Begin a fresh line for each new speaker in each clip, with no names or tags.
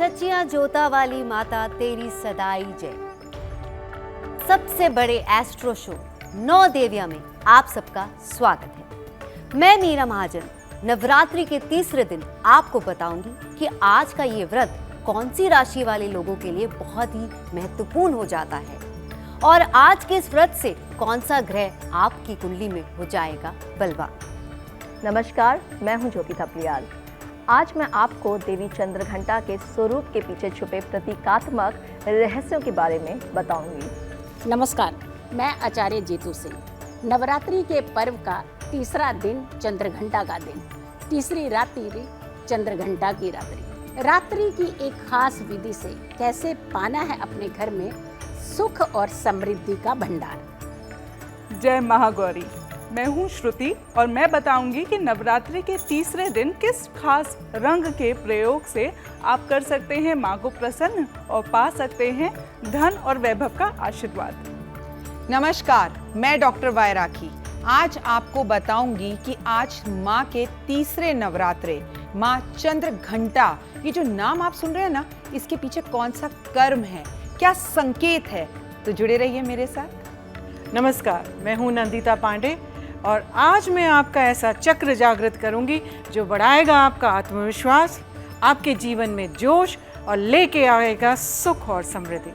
सच्चियां जोता वाली माता तेरी सदाई जय। सबसे बड़े एस्ट्रो शो 9 देवियां में आप सबका स्वागत है। मैं मीरा महाजन नवरात्रि के तीसरे दिन आपको बताऊंगी कि आज का ये व्रत कौन सी राशि वाले लोगों के लिए बहुत ही महत्वपूर्ण हो जाता है और आज के इस व्रत से कौन सा ग्रह आपकी कुंडली में हो जाएगा बलवान।
नमस्कार, मैं हूं ज्योति थपलियाल। आज मैं आपको देवी चंद्रघंटा के स्वरूप के पीछे छुपे प्रतीकात्मक रहस्यों के बारे में बताऊंगी।
नमस्कार, मैं आचार्य जीतू सिंह। नवरात्रि के पर्व का तीसरा दिन चंद्रघंटा का दिन, तीसरी रात्रि चंद्रघंटा की रात्रि। रात्रि की एक खास विधि से कैसे पाना है अपने घर में सुख और समृद्धि का भंडार।
जय महागौरी। मैं हूँ श्रुति और मैं बताऊंगी कि नवरात्रि के तीसरे दिन किस खास रंग के प्रयोग से आप कर सकते हैं माँ को प्रसन्न और पा सकते हैं धन और वैभव का आशीर्वाद।
नमस्कार, मैं डॉक्टर वाय राखी। आज आपको बताऊंगी कि आज माँ के तीसरे नवरात्रे माँ चंद्रघंटा, ये जो नाम आप सुन रहे हैं ना, इसके पीछे कौन सा कर्म है, क्या संकेत है, तो जुड़े रहिए मेरे साथ।
नमस्कार, मैं हूँ नंदिता पांडे और आज मैं आपका ऐसा चक्र जागृत करूंगी जो बढ़ाएगा आपका आत्मविश्वास, आपके जीवन में जोश और लेके आएगा सुख और समृद्धि।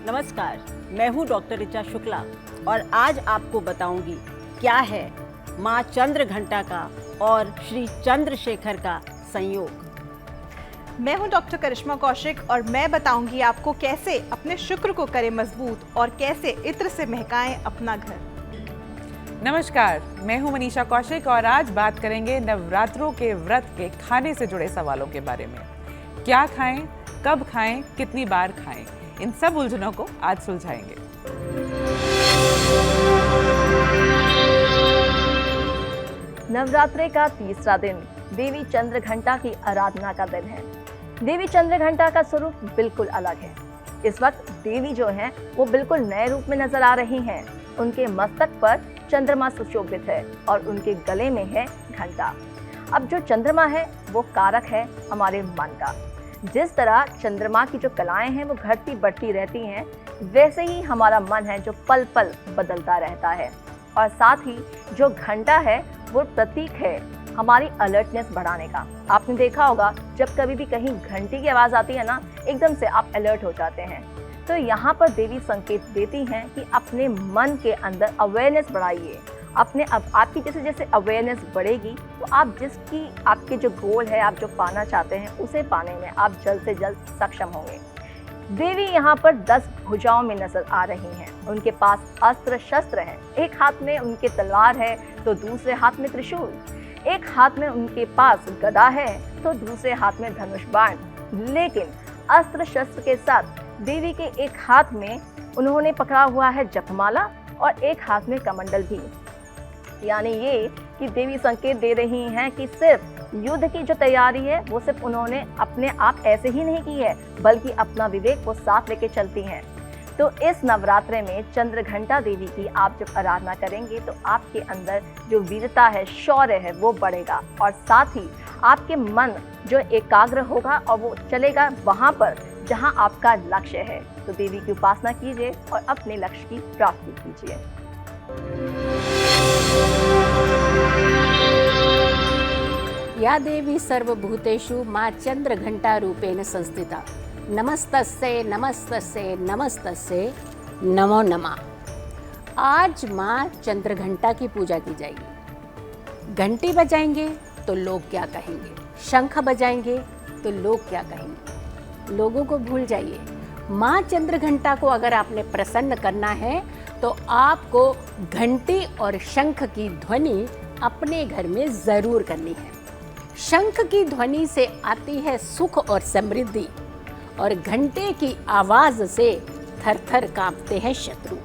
नमस्कार, मैं हूँ डॉक्टर ऋचा शुक्ला और आज आपको बताऊंगी क्या है माँ चंद्रघंटा का और श्री चंद्रशेखर का संयोग।
मैं हूं डॉक्टर करिश्मा कौशिक और मैं बताऊंगी आपको कैसे अपने शुक्र को करें मजबूत और कैसे इत्र से महकाएं अपना घर।
नमस्कार, मैं हूँ मनीषा कौशिक और आज बात करेंगे नवरात्रों के व्रत के खाने से जुड़े सवालों के बारे में। क्या खाएं, कब खाएं, कितनी बार खाएं, इन सब उलझनों को आज सुलझाएंगे।
नवरात्रि का तीसरा दिन देवी चंद्रघंटा की आराधना का दिन है। देवी चंद्रघंटा का स्वरूप बिल्कुल अलग है। इस वक्त देवी जो हैं वो बिल्कुल नए रूप में नजर आ रही हैं। उनके मस्तक पर चंद्रमा सुशोभित है और उनके गले में है घंटा। अब जो चंद्रमा है वो कारक है हमारे मन का। जिस तरह चंद्रमा की जो कलाएं हैं वो घटती बढ़ती रहती हैं, वैसे ही हमारा मन है जो पल पल बदलता रहता है। और साथ ही जो घंटा है वो प्रतीक है हमारी अलर्टनेस बढ़ाने का। आपने देखा होगा जब कभी भी कहीं घंटी की आवाज आती है ना, एकदम से आप अलर्ट हो जाते हैं। तो यहाँ पर देवी संकेत देती हैं कि अपने मन के अंदर अवेयरनेस बढ़ाइए। अपने आपकी जैसे जैसे अवेयरनेस बढ़ेगी तो आप जिसकी आपके जो गोल है, आप जो पाना चाहते हैं, उसे पाने में आप जल्द से जल्द सक्षम होंगे। देवी यहाँ पर 10 भुजाओं में नजर आ रही हैं। उनके पास अस्त्र शस्त्र हैं। एक हाथ में उनके तलवार है तो दूसरे हाथ में त्रिशूल। एक हाथ में उनके पास गदा है तो दूसरे हाथ में धनुष बाण। लेकिन अस्त्र शस्त्र के साथ देवी के एक हाथ में उन्होंने पकड़ा हुआ है जपमाला और एक हाथ में कमंडल भी। यानी ये कि देवी संकेत दे रही हैं कि सिर्फ युद्ध की जो तैयारी है वो सिर्फ उन्होंने अपने आप ऐसे ही नहीं की है, बल्कि अपना विवेक वो साथ लेके चलती हैं। तो इस नवरात्रे में चंद्रघंटा देवी की आप जब आराधना करेंगे तो आपके अंदर जो वीरता है, शौर्य है, वो बढ़ेगा और साथ ही आपके मन जो एकाग्र होगा और वो चलेगा वहाँ पर जहाँ आपका लक्ष्य है। तो देवी की उपासना कीजिए और अपने लक्ष्य की प्राप्ति कीजिए।
या देवी सर्वभूतेषु माँ चंद्रघंटा रूपेण संस्थिता नमस्तस्यै नमस्तस्यै नमस्तस्यै नमो नमः। आज माँ चंद्रघंटा की पूजा की जाएगी। घंटी बजाएंगे तो लोग क्या कहेंगे, शंख बजाएंगे तो लोग क्या कहेंगे, लोगों को भूल जाइए। माँ चंद्रघंटा को अगर आपने प्रसन्न करना है तो आपको घंटी और शंख की ध्वनि अपने घर में जरूर करनी है। शंख की ध्वनि से आती है सुख और समृद्धि और घंटे की आवाज से थर थर कांपते हैं शत्रु।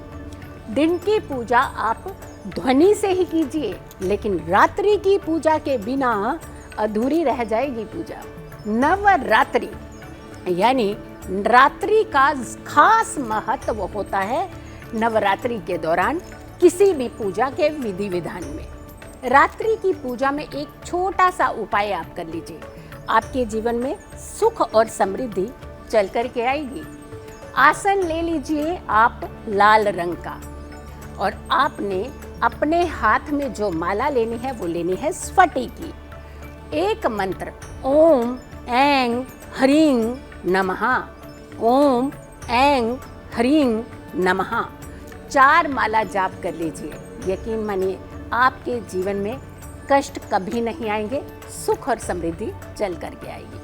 दिन की पूजा आप ध्वनि से ही कीजिए, लेकिन रात्रि की पूजा के बिना अधूरी रह जाएगी पूजा। नवरात्रि यानी रात्रि का खास महत्व होता है नवरात्रि के दौरान किसी भी पूजा के विधि विधान में। रात्रि की पूजा में एक छोटा सा उपाय आप कर लीजिए। आपके जीवन में सुख और समृद्धि चल कर के आएगी। आसन ले लीजिए आप लाल रंग का, और आपने अपने हाथ में जो माला लेनी है वो लेनी है स्फटिक की। एक मंत्र ओम ऐं ह्रीं नमः, ओम ऐं ह्रीं नमः 4 माला जाप कर लीजिए। यकीन मानिए आपके जीवन में कष्ट कभी नहीं आएंगे, सुख और समृद्धि चल कर के आएगी।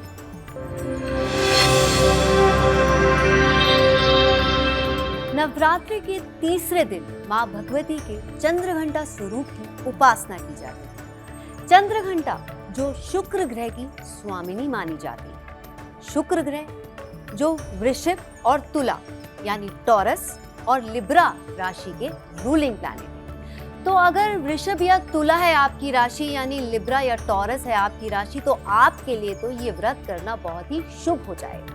नवरात्रि के तीसरे दिन माँ भगवती के चंद्रघंटा स्वरूप की उपासना की जाती है। चंद्रघंटा जो शुक्र ग्रह की स्वामिनी मानी जाती है। शुक्र ग्रह जो वृश्चिक और तुला यानी टॉरस और लिब्रा राशि के रूलिंग प्लैनेट है। तो अगर वृषभ या तुला है आपकी राशि यानी लिब्रा या टॉरस है आपकी राशि, तो आपके लिए तो ये व्रत करना बहुत ही शुभ हो जाएगा।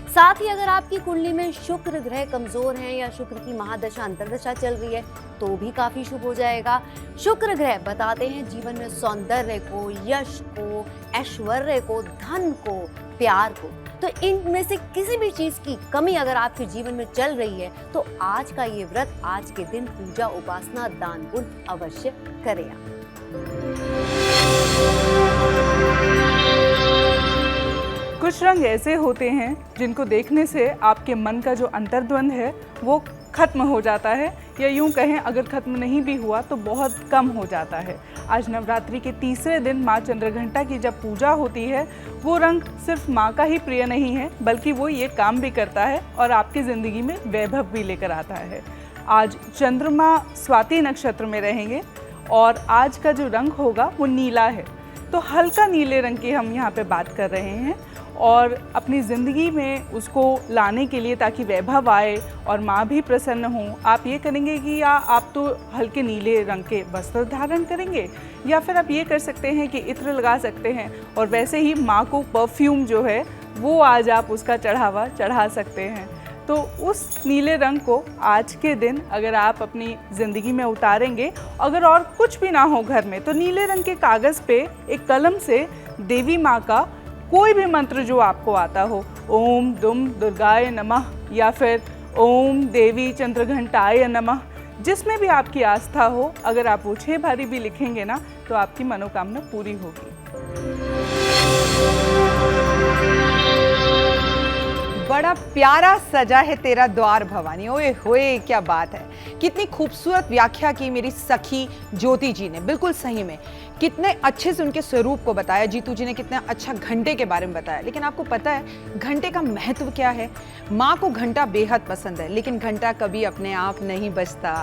साथ ही अगर आपकी कुंडली में शुक्र ग्रह कमजोर है या शुक्र की महादशा अंतर्दशा चल रही है तो भी काफी शुभ हो जाएगा। शुक्र ग्रह बताते हैं जीवन में सौंदर्य को, यश को, ऐश्वर्य को, धन को, प्यार को। तो इनमें से किसी भी चीज की कमी अगर आपके जीवन में चल रही है तो आज का ये व्रत, आज के दिन पूजा, उपासना, दान पुण्य अवश्य करें।
कुछ रंग ऐसे होते हैं जिनको देखने से आपके मन का जो अंतर्द्वंद है वो खत्म हो जाता है, या यूं कहें अगर खत्म नहीं भी हुआ तो बहुत कम हो जाता है। आज नवरात्रि के तीसरे दिन माँ चंद्रघंटा की जब पूजा होती है, वो रंग सिर्फ माँ का ही प्रिय नहीं है बल्कि वो ये काम भी करता है और आपकी ज़िंदगी में वैभव भी लेकर आता है। आज चंद्रमा स्वाति नक्षत्र में रहेंगे और आज का जो रंग होगा वो नीला है। तो हल्का नीले रंग की हम यहाँ पे बात कर रहे हैं और अपनी ज़िंदगी में उसको लाने के लिए ताकि वैभव आए और माँ भी प्रसन्न हो, आप ये करेंगे कि या आप तो हल्के नीले रंग के वस्त्र धारण करेंगे, या फिर आप ये कर सकते हैं कि इत्र लगा सकते हैं और वैसे ही माँ को परफ्यूम जो है वो आज आप उसका चढ़ावा चढ़ा सकते हैं। तो उस नीले रंग को आज के दिन अगर आप अपनी ज़िंदगी में उतारेंगे, अगर और कुछ भी ना हो घर में, तो नीले रंग के कागज़ पे एक कलम से देवी माँ का कोई भी मंत्र जो आपको आता हो, ओम दुम दुर्गाय नमः या फिर ओम देवी चंद्रघंटाय नमः, जिसमें भी आपकी आस्था हो, अगर आप वो 6 बारी भी लिखेंगे ना तो आपकी मनोकामना पूरी होगी।
बड़ा प्यारा सजा है तेरा द्वार भवानी। ओए होए क्या बात है, कितनी खूबसूरत व्याख्या की मेरी सखी ज्योति जी ने। बिल्कुल सही में कितने अच्छे से उनके स्वरूप को बताया। जीतू जी ने कितना अच्छा घंटे के बारे में बताया। लेकिन आपको पता है घंटे का महत्व क्या है? माँ को घंटा बेहद पसंद है, लेकिन घंटा कभी अपने आप नहीं बजता,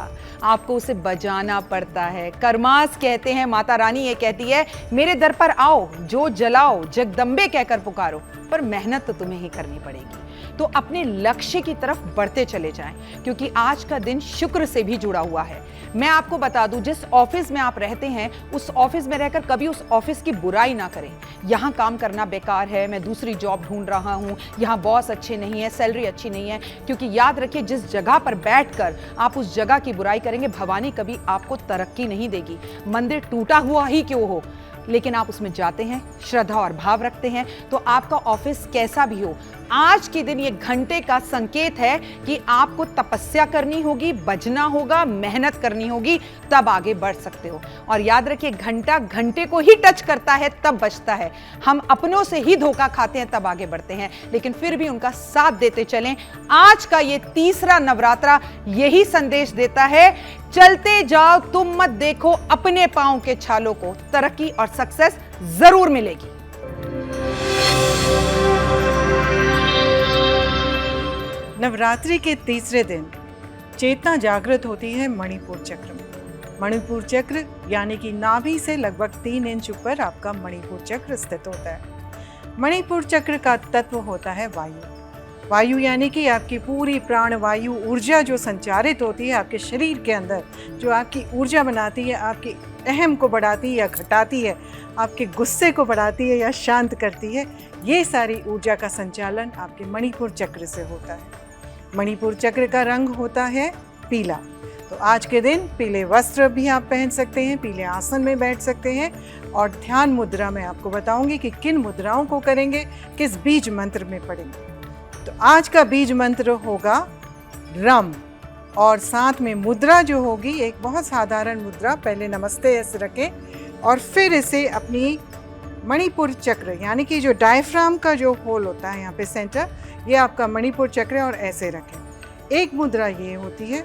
आपको उसे बजाना पड़ता है। करमास कहते हैं, माता रानी ये कहती है मेरे दर पर आओ, जो जलाओ जगदम्बे कहकर पुकारो, पर मेहनत तो तुम्हें ही करनी पड़ेगी। तो अपने लक्ष्य की तरफ बढ़ते चले जाएं, क्योंकि आज का दिन शुक्र से भी जुड़ा हुआ है। मैं आपको बता दूं, जिस ऑफिस में आप रहते हैं उस ऑफिस में रहकर कभी उस ऑफिस की बुराई ना करें। यहाँ काम करना बेकार है, मैं दूसरी जॉब ढूंढ रहा हूँ, यहाँ बॉस अच्छे नहीं है, सैलरी अच्छी नहीं है, क्योंकि याद रखिए जिस जगह पर बैठकर आप उस जगह की बुराई करेंगे, भवानी कभी आपको तरक्की नहीं देगी। मंदिर टूटा हुआ ही क्यों हो, लेकिन आप उसमें जाते हैं, श्रद्धा और भाव रखते हैं, तो आपका ऑफिस कैसा भी हो, आज के दिन ये घंटे का संकेत है कि आपको तपस्या करनी होगी, बजना होगा, मेहनत करनी होगी, तब आगे बढ़ सकते हो। और याद रखिए घंटा घंटे को ही टच करता है तब बजता है। हम अपनों से ही धोखा खाते हैं तब आगे बढ़ते हैं, लेकिन फिर भी उनका साथ देते चलें। आज का ये तीसरा नवरात्रा यही संदेश देता है, चलते जाओ, तुम मत देखो अपने पांव के छालों को, तरक्की और सक्सेस जरूर मिलेगी।
नवरात्रि के तीसरे दिन चेतना जागृत होती है मणिपुर चक्र में। मणिपुर चक्र यानी कि नाभि से लगभग 3 इंच ऊपर आपका मणिपुर चक्र स्थित होता है। मणिपुर चक्र का तत्व होता है वायु। वायु यानी कि आपकी पूरी प्राणवायु ऊर्जा जो संचारित होती है आपके शरीर के अंदर, जो आपकी ऊर्जा बनाती है, आपकी अहम को बढ़ाती है या घटाती है, आपके गुस्से को बढ़ाती है या शांत करती है, ये सारी ऊर्जा का संचालन आपके मणिपुर चक्र से होता है। मणिपुर चक्र का रंग होता है पीला। तो आज के दिन पीले वस्त्र भी आप पहन सकते हैं, पीले आसन में बैठ सकते हैं। और ध्यान मुद्रा में आपको बताऊंगी कि किन मुद्राओं को करेंगे, किस बीज मंत्र में पढ़ेंगे। तो आज का बीज मंत्र होगा रम, और साथ में मुद्रा जो होगी एक बहुत साधारण मुद्रा। पहले नमस्ते ऐसे रखें और फिर इसे अपनी मणिपुर चक्र, यानी कि जो डायफ्राम का जो होल होता है यहाँ पे सेंटर, ये आपका मणिपुर चक्र है, और ऐसे रखें। एक मुद्रा ये होती है,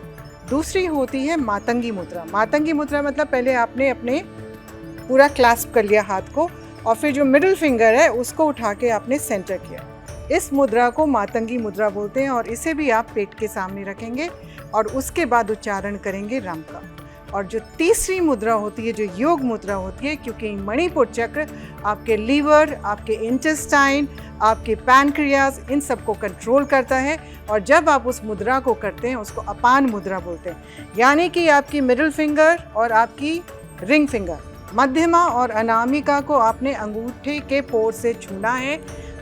दूसरी होती है मातंगी मुद्रा। मातंगी मुद्रा मतलब पहले आपने अपने पूरा क्लैस्प कर लिया हाथ को, और फिर जो मिडिल फिंगर है उसको उठा के आपने सेंटर किया। इस मुद्रा को मातंगी मुद्रा बोलते हैं, और इसे भी आप पेट के सामने रखेंगे और उसके बाद उच्चारण करेंगे रम का। और जो तीसरी मुद्रा होती है, जो योग मुद्रा होती है, क्योंकि मणिपुर चक्र आपके लीवर, आपके इंटेस्टाइन, आपके पैनक्रियाज, इन सबको कंट्रोल करता है। और जब आप उस मुद्रा को करते हैं उसको अपान मुद्रा बोलते हैं, यानी कि आपकी मिडिल फिंगर और आपकी रिंग फिंगर, मध्यमा और अनामिका को आपने अंगूठे के पोर से छूना है,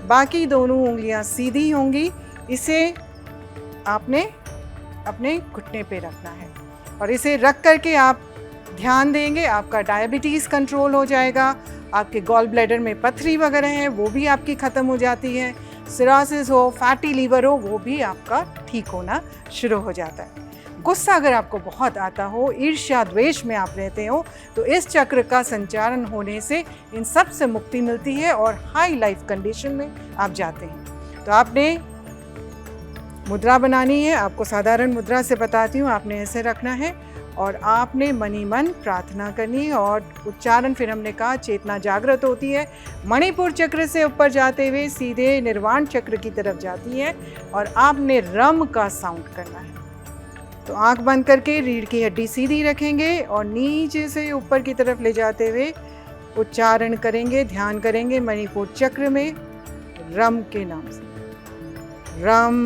बाकी दोनों उंगलियां सीधी होंगी। इसे आपने अपने घुटने पे रखना है, और इसे रख करके आप ध्यान देंगे, आपका डायबिटीज़ कंट्रोल हो जाएगा, आपके गॉल ब्लैडर में पथरी वगैरह है वो भी आपकी ख़त्म हो जाती है, सिरोसिस हो, फैटी लीवर हो, वो भी आपका ठीक होना शुरू हो जाता है। गुस्सा अगर आपको बहुत आता हो, ईर्ष्या द्वेष में आप रहते हो, तो इस चक्र का संचारण होने से इन सब से मुक्ति मिलती है और हाई लाइफ कंडीशन में आप जाते हैं। तो आपने मुद्रा बनानी है, आपको साधारण मुद्रा से बताती हूँ, आपने ऐसे रखना है और आपने मनी मन प्रार्थना करनी है। और उच्चारण फिर हमने कहा चेतना जागृत होती है, मणिपुर चक्र से ऊपर जाते हुए सीधे निर्वाण चक्र की तरफ जाती है, और आपने रम का साउंड करना है। तो आंख बंद करके रीढ़ की हड्डी सीधी रखेंगे और नीचे से ऊपर की तरफ ले जाते हुए उच्चारण करेंगे, ध्यान करेंगे मणिपुर चक्र में रम के नाम से। रम।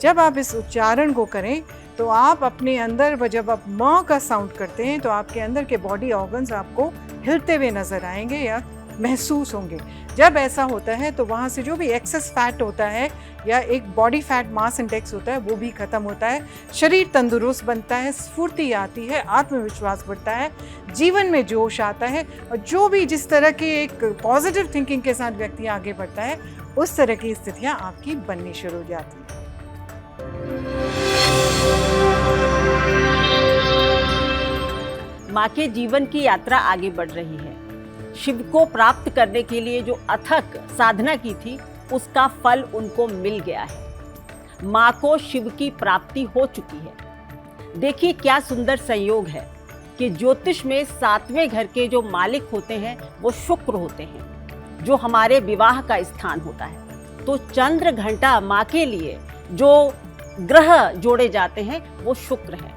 जब आप इस उच्चारण को करें तो आप अपने अंदर, जब आप म का साउंड करते हैं तो आपके अंदर के बॉडी ऑर्गन्स आपको हिलते हुए नजर आएंगे या महसूस होंगे। जब ऐसा होता है तो वहाँ से जो भी एक्सेस फैट होता है या एक बॉडी फैट मास इंडेक्स होता है वो भी खत्म होता है, शरीर तंदुरुस्त बनता है, स्फूर्ति आती है, आत्मविश्वास बढ़ता है, जीवन में जोश आता है, और जो भी जिस तरह की एक पॉजिटिव थिंकिंग के साथ व्यक्ति आगे बढ़ता है उस तरह की स्थितियाँ आपकी बननी शुरू हो जाती हैं।
माँ के जीवन की यात्रा आगे बढ़ रही है। शिव को प्राप्त करने के लिए जो अथक साधना की थी उसका फल उनको मिल गया है। माँ को शिव की प्राप्ति हो चुकी है। देखिए क्या सुंदर संयोग है कि ज्योतिष में 7वें घर के जो मालिक होते हैं वो शुक्र होते हैं, जो हमारे विवाह का स्थान होता है। तो चंद्र घंटा माँ के लिए जो ग्रह जोड़े जाते हैं वो शुक्र है।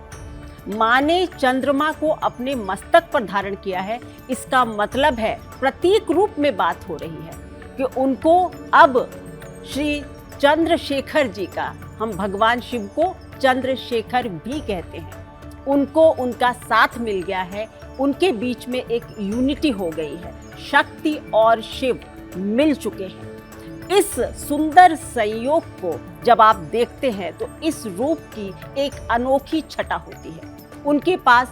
माँ ने चंद्रमा को अपने मस्तक पर धारण किया है, इसका मतलब है प्रतीक रूप में बात हो रही है कि उनको अब श्री चंद्रशेखर जी का, हम भगवान शिव को चंद्रशेखर भी कहते हैं, उनको उनका साथ मिल गया है, उनके बीच में एक यूनिटी हो गई है, शक्ति और शिव मिल चुके हैं। इस सुंदर संयोग को जब आप देखते हैं तो इस रूप की एक अनोखी छटा होती है। उनके पास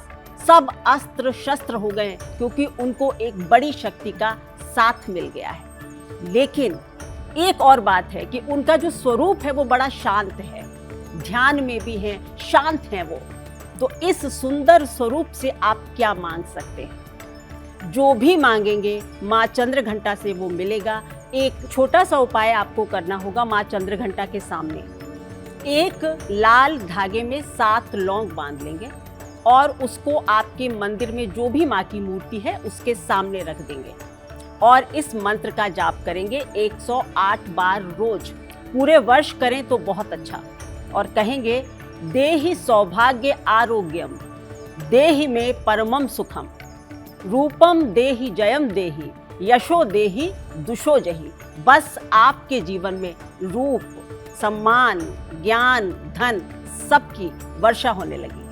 सब अस्त्र शस्त्र हो गए क्योंकि उनको एक बड़ी शक्ति का साथ मिल गया है। लेकिन एक और बात है कि उनका जो स्वरूप है वो बड़ा शांत है, ध्यान में भी है, शांत है वो। तो इस सुंदर स्वरूप से आप क्या मांग सकते हैं? जो भी मांगेंगे माँ चंद्रघंटा से वो मिलेगा। एक छोटा सा उपाय आपको करना होगा। माँ चंद्रघंटा के सामने एक लाल धागे में 7 लौंग बांध लेंगे और उसको आपके मंदिर में जो भी माँ की मूर्ति है उसके सामने रख देंगे और इस मंत्र का जाप करेंगे 108 बार रोज। पूरे वर्ष करें तो बहुत अच्छा। और कहेंगे देहि सौभाग्य आरोग्यम, देहि में परमम सुखम, रूपम देहि जयम देहि, यशो देहि दुशो जहि। बस आपके जीवन में रूप, सम्मान, ज्ञान, धन सबकी वर्षा होने लगी।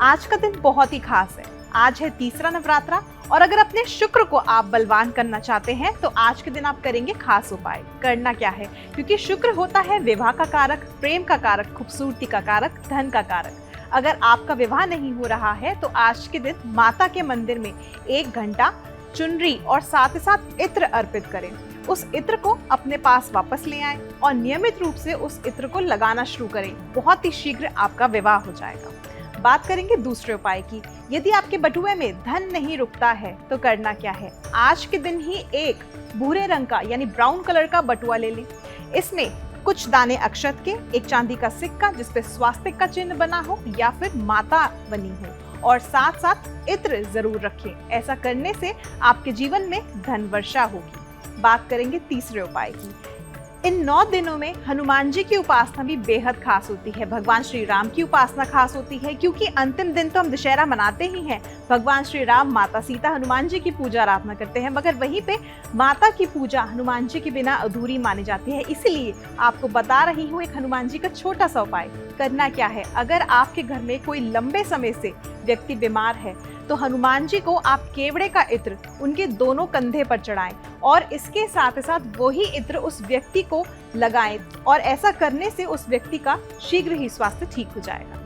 आज का दिन बहुत ही खास है। आज है तीसरा नवरात्रा और अगर अपने शुक्र को आप बलवान करना चाहते हैं तो आज के दिन आप करेंगे खास उपाय। करना क्या है, क्योंकि शुक्र होता है विवाह का कारक, प्रेम का कारक, खूबसूरती का कारक, धन का कारक। अगर आपका विवाह नहीं हो रहा है तो आज के दिन माता के मंदिर में 1 घंटा चुनरी और साथ ही साथ इत्र अर्पित करें। उस इत्र को अपने पास वापस ले आएं और नियमित रूप से उस इत्र को लगाना शुरू करें। बहुत ही शीघ्र आपका विवाह हो जाएगा। बात करेंगे दूसरे उपाय की। यदि आपके बटुए में धन नहीं रुकता है तो करना क्या है, आज के दिन ही एक भूरे रंग का यानी ब्राउन कलर का बटुआ ले लें। इसमें कुछ दाने अक्षत के, एक चांदी का सिक्का जिसपे स्वास्तिक का चिन्ह बना हो या फिर माता बनी हो और साथ साथ इत्र जरूर रखें। ऐसा करने से आपके जीवन में धन वर्षा होगी। बात करेंगे तीसरे उपाय की। इन 9 दिनों में हनुमान जी की उपासना भी बेहद खास होती है। भगवान श्री राम की उपासना खास होती है क्योंकि अंतिम दिन तो हम दशहरा मनाते ही हैं। भगवान श्री राम, माता सीता, हनुमान जी की पूजा आराधना करते हैं, मगर वहीं पे माता की पूजा हनुमान जी के बिना अधूरी मानी जाती है। इसलिए आपको बता रही हूँ एक हनुमान जी का छोटा सा उपाय। करना क्या है, अगर आपके घर में कोई लंबे समय से व्यक्ति बीमार है तो हनुमान जी को आप केवड़े का इत्र उनके दोनों कंधे पर चढ़ाएं और इसके साथ साथ वही इत्र उस व्यक्ति को लगाएं और ऐसा करने से उस व्यक्ति का शीघ्र ही स्वास्थ्य ठीक हो जाएगा।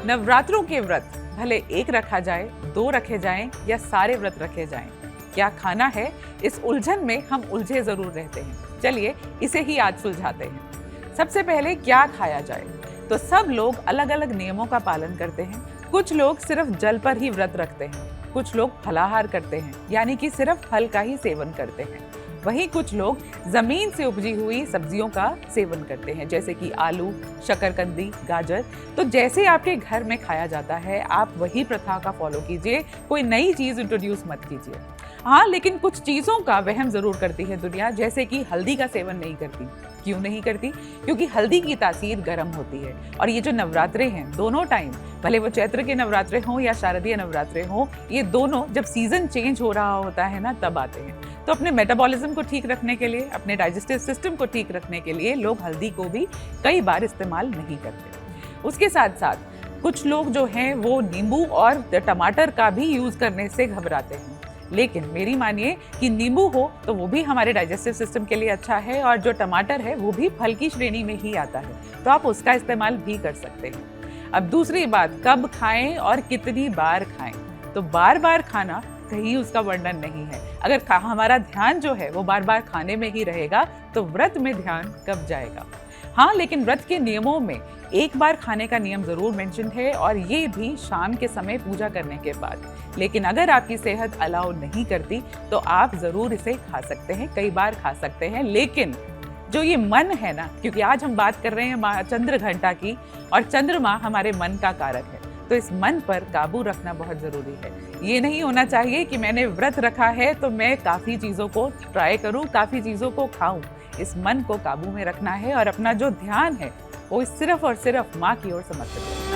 नवरात्रों के व्रत भले 1 रखा जाए, 2 रखे जाएं या सारे व्रत रखे जाएं, क्या खाना है, इस उलझन में हम उलझे जरूर रहते हैं। चलिए इसे ही आज सुलझाते हैं। सबसे पहले क्या खाया जाए, तो सब लोग अलग अलग नियमों का पालन करते हैं। कुछ लोग सिर्फ जल पर ही व्रत रखते हैं, कुछ लोग फलाहार करते हैं यानी कि सिर्फ फल का ही सेवन करते हैं। वहीं कुछ लोग जमीन से उपजी हुई सब्जियों का सेवन करते हैं जैसे कि आलू, शकरकंदी, गाजर। तो जैसे आपके घर में खाया जाता है आप वही प्रथा का फॉलो कीजिए, कोई नई चीज इंट्रोड्यूस मत कीजिए। हाँ, लेकिन कुछ चीजों का वहम जरूर करती है दुनिया, जैसे कि हल्दी का सेवन नहीं करती। क्यों नहीं करती? क्योंकि हल्दी की तासीर गर्म होती है और ये जो नवरात्रे हैं दोनों टाइम, भले वो चैत्र के नवरात्रे हों या शारदीय नवरात्रे हों, ये दोनों जब सीजन चेंज हो रहा होता है ना तब आते हैं। तो अपने मेटाबॉलिज्म को ठीक रखने के लिए, अपने डाइजेस्टिव सिस्टम को ठीक रखने के लिए लोग हल्दी को भी कई बार इस्तेमाल नहीं करते। उसके साथ साथ कुछ लोग जो हैं वो नींबू और टमाटर का भी यूज करने से घबराते हैं, लेकिन मेरी मानिए कि नींबू हो तो वो भी हमारे डाइजेस्टिव सिस्टम के लिए अच्छा है और जो टमाटर है वो भी फल की श्रेणी में ही आता है, तो आप उसका इस्तेमाल भी कर सकते हैं। अब दूसरी बात, कब खाएं और कितनी बार खाएं, तो बार बार खाना कहीं उसका वर्णन नहीं है। अगर हमारा ध्यान जो है वो बार बार खाने में ही रहेगा तो व्रत में ध्यान कब जाएगा। हाँ, लेकिन व्रत के नियमों में 1 बार खाने का नियम जरूर मेंशन है और ये भी शाम के समय पूजा करने के बाद। लेकिन अगर आपकी सेहत अलाउ नहीं करती तो आप जरूर इसे खा सकते हैं, कई बार खा सकते हैं। लेकिन जो ये मन है ना, क्योंकि आज हम बात कर रहे हैं माँ चंद्र घंटा की और चंद्रमा हमारे मन का कारक है, तो इस मन पर काबू रखना बहुत जरूरी है। ये नहीं होना चाहिए कि मैंने व्रत रखा है तो मैं काफ़ी चीज़ों को ट्राई करूँ, काफ़ी चीज़ों को खाऊं। इस मन को काबू में रखना है और अपना जो ध्यान है वो सिर्फ और सिर्फ माँ की ओर समर्पित है।